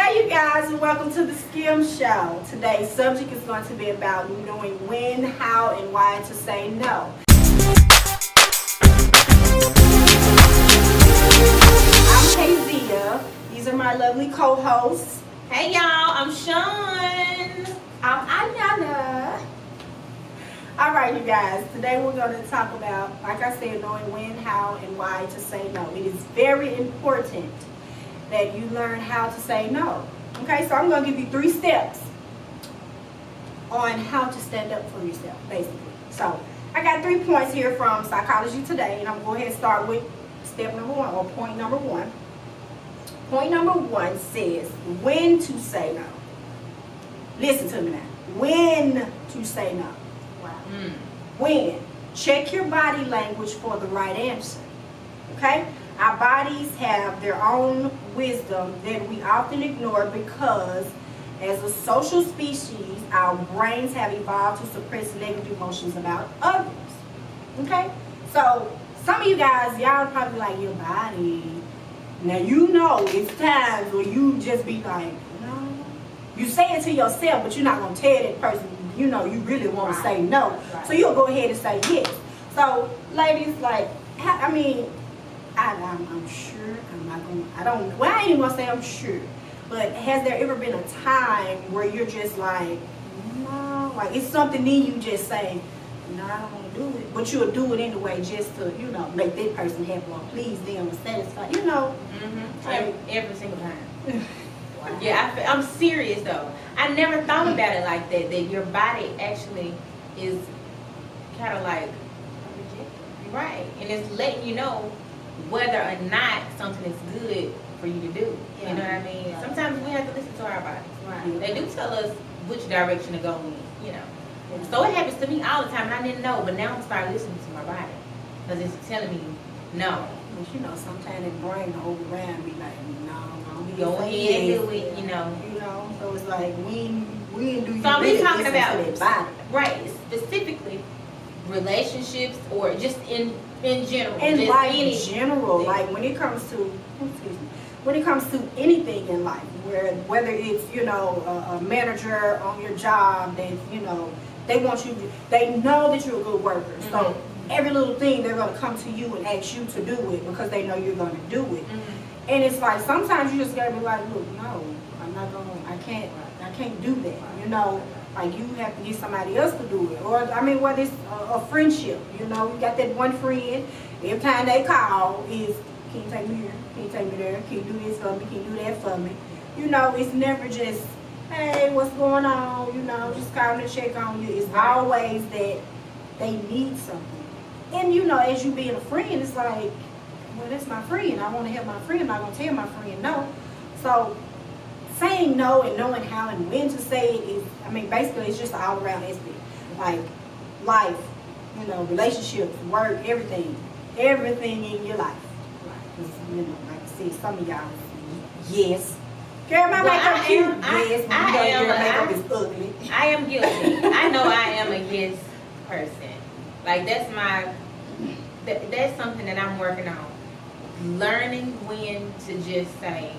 Hey you guys, and welcome to the Skim Show. Today's subject is going to be about knowing when, how, and why to say no. I'm Kazia. These are my lovely co-hosts. Hey y'all, I'm Sean. I'm Ayana. Alright you guys, today we're going to talk about, like I said, knowing when, how, and why to say no. It is very important that you learn how to say no. Okay, so I'm going to give you 3 steps on how to stand up for yourself, basically. So, I got 3 points here from Psychology Today, and I'm going to go ahead and start with step number 1, or point number 1. Point number 1 says, when to say no. Listen to me now. When to say no. Wow. When. Check your body language for the right answer. Okay? Our bodies have their own wisdom that we often ignore because as a social species, our brains have evolved to suppress negative emotions about others. Okay? So, some of you guys, y'all probably like your body. Now, you know it's times where you just be like, no. You say it to yourself, but you're not going to tell that person, you know, you really want to say no. Right. So, you'll go ahead and say yes. So, ladies, like, I mean, I'm sure I'm not going to, I ain't even going to say I'm sure. But has there ever been a time where you're just like, no, like it's something in you just say, no, I don't want to do it. But you'll do it anyway just to, you know, make that person happy or please them or satisfy, you know. Like, every single time. Wow. Yeah, I'm serious though. I never thought about it like that, that your body actually is kind of like, right. And it's letting you know whether or not something is good for you to do. Yeah. You know what I mean? Yeah. Sometimes we have to listen to our bodies. Right. They do tell us which direction to go in, you know. So it happens to me all the time, and I didn't know, but now I'm starting listening to my body. Because it's telling me no. But you know, sometimes the brain will override be like, no, Go ahead and do it, you know. You know, so it's like, when do you So really we talking listen about, to that body? right, specifically relationships or just in general. In just life in any- general, like when it comes to, when it comes to anything in life, whether it's, you know, a manager on your job that, you know, they want you, they know that you're a good worker. Mm-hmm. So every little thing they're going to come to you and ask you to do it because they know you're going to do it. Mm-hmm. And it's like, sometimes you just got to be like, look, no, I'm not going to, I can't do that, you know. Like, you have to get somebody else to do it. Or, I mean, whether it's a friendship, you know, you got that one friend, every time they call is, can you take me here? Can you take me there? Can you do this for me? Can you do that for me? You know, it's never just, hey, what's going on? You know, just calling to check on you. It's always that they need something. And, you know, as you being a friend, it's like, well, that's my friend. I want to help my friend. I'm not going to tell my friend no. So, saying no and knowing how and when to say it is, I mean, basically it's just an all-around aspect. Like life, you know, relationships, work, everything in your life. Because, you know, like I said, some of y'all, yes. Girl, my makeup cute. Yes, but you know your makeup is ugly. I am guilty. I know I am a yes person. Like, that's that's something that I'm working on. Learning when to just say,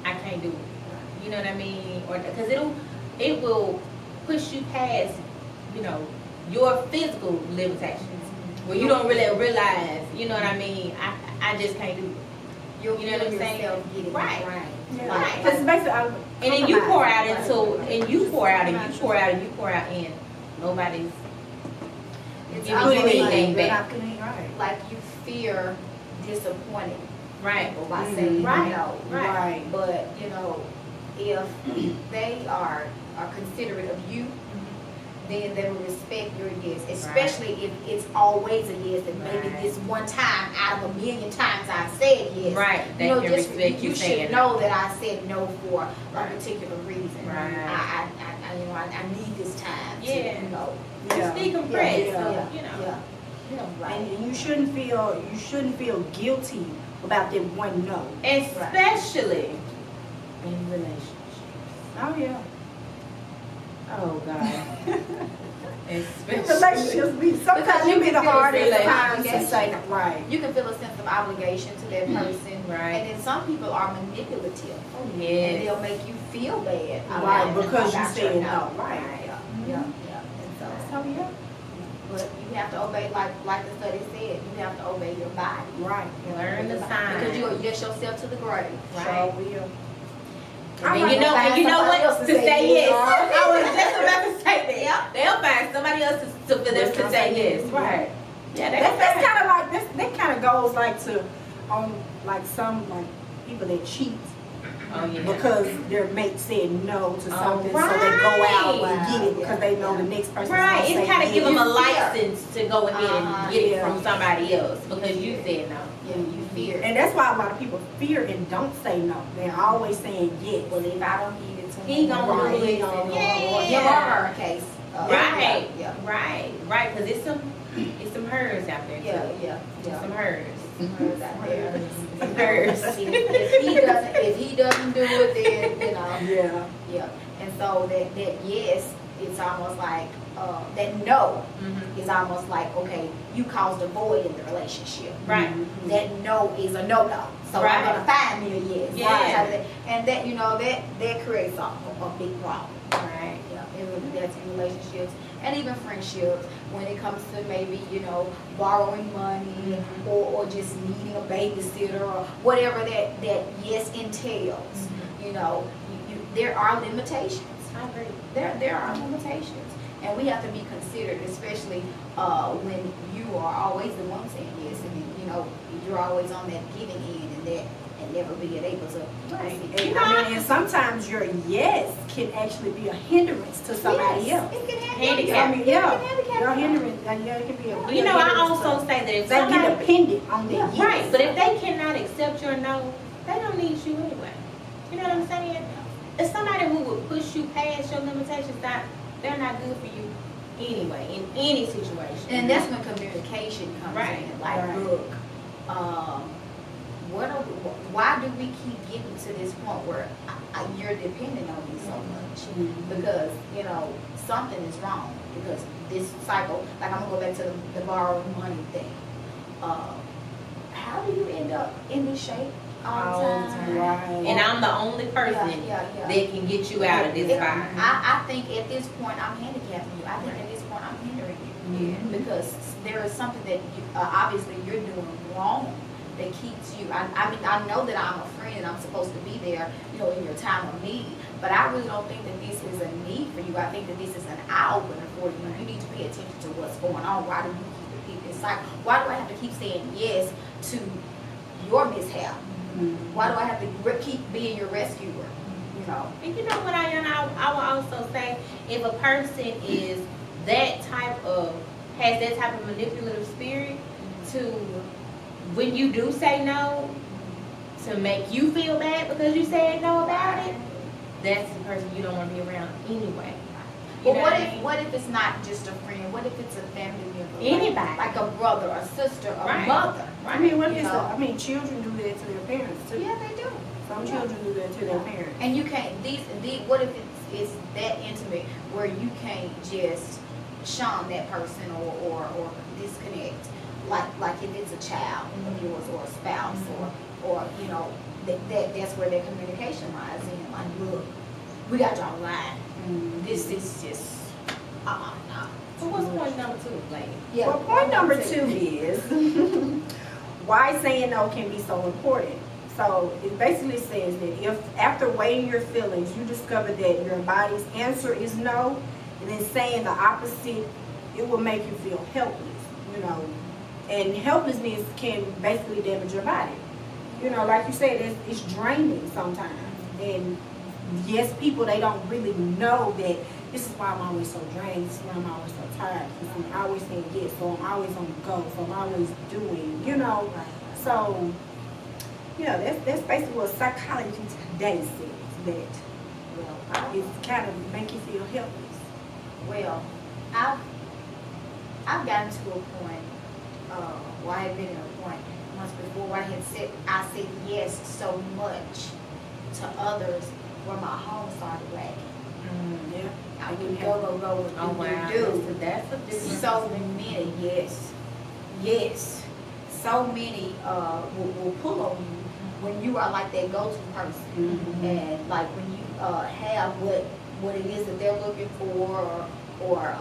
I can't do it. You know what I mean? Or because it will push you past, you know, your physical limitations where you don't really realize. You know what I mean? I just can't do it. You know what I'm saying? Right. Yeah. Right. Because basically, And then you pour out and you pour out and you pour out and you pour out, and nobody's It's giving you almost anything They're back. not putting it right. like you fear disappointing Right. people by Mhm. saying Right. no. Right. But you know, if they are considerate of you, then they will respect your yes, especially if it's always a yes. And maybe Right. this one time out of a million times I said yes. Right. They You know, can just respect you you saying should no. know that I said no for Right. a particular reason. Right. I need this time. Yeah. To, you know. Yeah. Just decompress. Yeah. So, you know. Yeah. Yeah. Right. And you shouldn't feel guilty about that one no. Especially in relationships. Oh yeah. Oh God. Especially. Relationships be sometimes Because you you be can the feel hardest a times to obligation. say right. You can feel a sense of obligation to that person Right. And then some people are manipulative. And Yes. they'll make you feel bad. Right, because you about your said no. Right. Yeah. And so, yeah. but you have to obey, like the study said, you have to obey your body. Right. Learn the signs. Because you'll get yourself to the grave. Right. So will. And you know what? To say yes. I was just about to say that. Yep. They'll find somebody else for them to say yes. Right. Yeah, That's kind of like that kind of goes like to like some like people that cheat Oh, yeah. because their mate said no to something, right. so they go out and get it because they know the next person. Right. It kind of give them a yes. license to go ahead and get it from somebody else because you said no. Yeah, you fear. And that's why a lot of people fear and don't say no. They're always saying yes. Well, if I don't give it to He him, gonna do it. Yeah. Yeah. Her case. Right. Yeah. Right. Because it's some hers out there too. Yeah. Some hers. Hers out there. Some hers. If he doesn't do it, then Yeah. Yeah. And so that yes, it's almost like that no Mhm. is almost like, okay, you caused a void in the relationship. Right. That no is a no. So Right. I'm gonna find me a yes. Yeah. Right. And that creates a big problem. Right. Yeah, it really, that's in relationships and even friendships when it comes to maybe, borrowing money or just needing a babysitter or whatever that yes entails. There are limitations. I agree. There are limitations. And we have to be considered, especially when you are always the one saying yes and you're always on that giving end and never being able to receive. And sometimes your yes can actually be a hindrance to somebody else. It can Handicap. Your hindrance, it can be a I also say that if they somebody get dependent on their yes. right, but if they cannot accept your no, they don't need you anyway. You know what I'm saying? If somebody who would push you past your limitations, they're not good for you anyway, in any situation. And that's when communication comes in. Like, Right. look, why do we keep getting to this point where you're dependent on me so much? Because, something is wrong. Because this cycle, like I'm going to go back to the borrowing money thing. How do you end up in this shape all the time? Right. And I'm the only person Yeah. that can get you out of this fire. I think at this point I'm handicapping you. I think at this point I'm hindering you. Because there is something that obviously you're doing wrong that keeps you. I know that I'm a friend and I'm supposed to be there, in your time of need. But I really don't think that this is a need for you. I think that this is an eye opener for you. You need to pay attention to what's going on. Why do you keep repeating this cycle? Why do I have to keep saying yes to your mishap? Why do I have to keep being your rescuer? And you know what I will also say, if a person is has that type of manipulative spirit to, when you do say no, to make you feel bad because you said no about it, that's the person you don't want to be around anyway. But what if it's not just a friend? What if it's a family member? Anybody. Like a brother, a sister, a Right. mother. Children do that to their parents too. Yeah, they do. Some children do that to their parents. And you can't, what if it's that intimate where you can't just shun that person or disconnect? Like if it's a child of yours or a spouse or that's where their communication lies in. Like, look, we got to draw a line. This is just, no. So what's point number 2, lady? Yeah. Well, point number 2 is why saying no can be so important. So it basically says that if after weighing your feelings, you discover that your body's answer is no, and then saying the opposite, it will make you feel helpless, And helplessness can basically damage your body. Like you said, it's draining sometimes. And yes, people, they don't really know that this is why I'm always so drained, this is why I'm always so tired, because I'm always saying yes, so I'm always on the go, so I'm always doing, So, that's basically what psychology today says, that it's kind of make you feel helpless. Well, I've gotten to a point, I had been in a point once before where I said yes so much to others where my home started lacking. Yeah. I would go Oh, wow. do. That's a difference. So many yes. So many will pull on you when you are like that go-to person, and like when you have what it is that they're looking for, or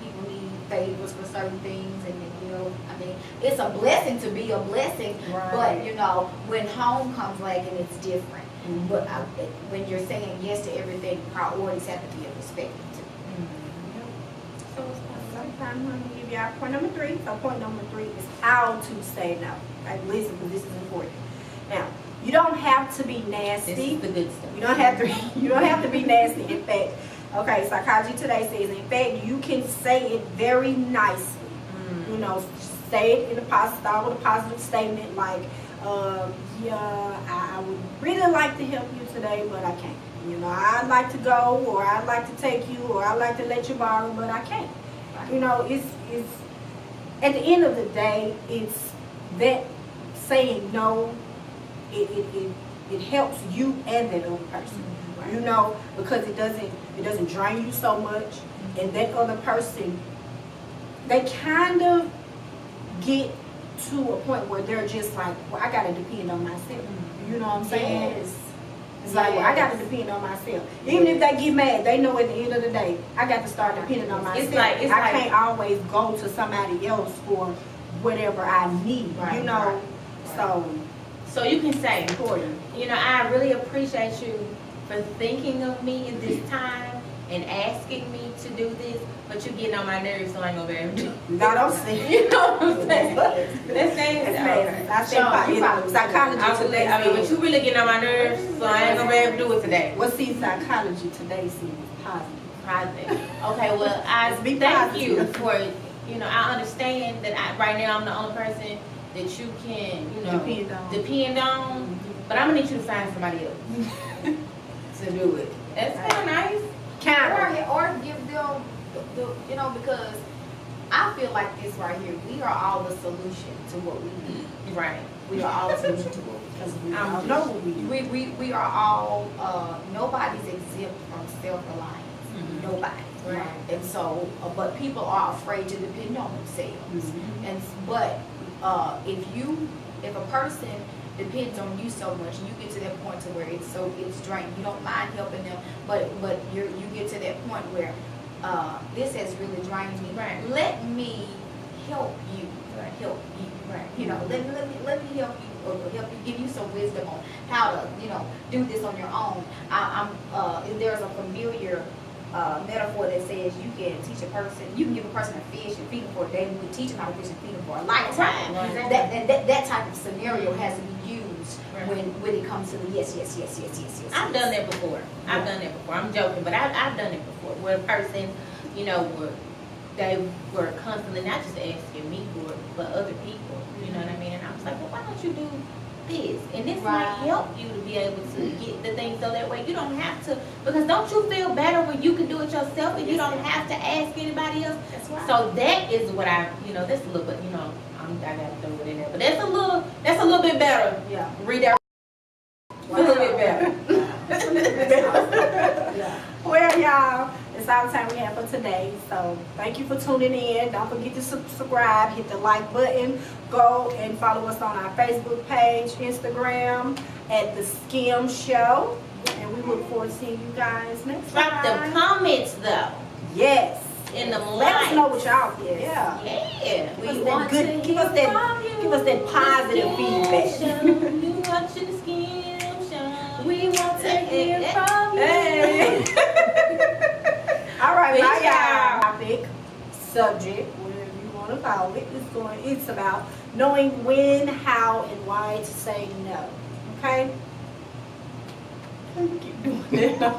people need favors for certain things, and then, you know, I mean, it's a blessing to be a blessing, but you know, when home comes lacking, it's different. But when you're saying yes to everything, priorities have to be a perspective too. So sometimes I'm gonna give y'all point number 3. So point number 3 is how to say no. Okay, listen, because this is important. Now, you don't have to be nasty. This is the good stuff. You don't have to. You don't have to be nasty. In fact, okay, Psychology Today says, in fact, you can say it very nicely. You know, say it in a positive, start with a positive statement like, yeah, I would really like to help you today, but I can't. You know, I'd like to go, or I'd like to take you, or I'd like to let you borrow, but I can't. You know, it's at the end of the day, it's that saying no. It helps you and that other person. You know, because it doesn't drain you so much, and that other person, they kind of get to a point where they're just like, well, I gotta depend on myself. You know what I'm saying? Yes. It's like, well, I gotta depend on myself. Even if they get mad, they know at the end of the day, I got to start depending on myself. I can't always go to somebody else for whatever I need. You know, so you can say, important. you know, I really appreciate you for thinking of me in this time and asking me to do this, but you're getting on my nerves, so I ain't gonna be able to do it. No, don't say. You know what I'm saying? That's psychology today. But you really getting on my nerves, so I ain't gonna be able to do it today. Well, see, Psychology Today seems positive. Okay, well, I Be thank you positive. for, you know, I understand that right now I'm the only person that you can, you know, depend on. But I'm gonna need you to find somebody else to do it. That's kind of nice. Or give them the, you know, because I feel like this right here, we are all the solution to what we need. Right. We are all the solution to what we need. I don't know what we do. We are all, nobody's exempt from self-reliance. Nobody. Right. And so, but people are afraid to depend on themselves. But if a person depends on you so much, and you get to that point to where it's drained, you don't mind helping them, but you get to that point where this has really drained me. Right. Let me help you. Help you. Right. You know, let me help you, or help you, give you some wisdom on how to, you know, do this on your own. There's a familiar metaphor that says you can teach a person, you can give a person a fish and feed them for a day, and you can teach them how to fish and feed them for a lifetime. Right. That type of scenario has to be used when it comes to the yes. I've done that before. I'm joking, but I've done it before. Where a person, you know, they were constantly not just asking me for it, but other people. You know what I mean? And I was like, well, why don't you do this? And this might help you to be able to get the things, so that way you don't have to. Because don't you feel better when you can do it yourself and you don't have to ask anybody else? That's right. So that is what you know, that's a little bit, you know, I gotta throw it in there, but that's a little bit better. Yeah. Read that. A little bit better. Well, y'all, it's all the time we have for today. So thank you for tuning in. Don't forget to subscribe, hit the like button, go and follow us on our Facebook page, Instagram at the Skim Show, and we look forward to seeing you guys next time. Drop the comments though. Yes. In the Let us know what y'all think. Yeah. We want to give us that positive feedback. You watching the Skim Show. We want to hear from you. Hey. All right, Peace bye, out. y'all. Topic, subject, whatever you want to call it, it's about knowing when, how, and why to say no. Okay? Keep doing that.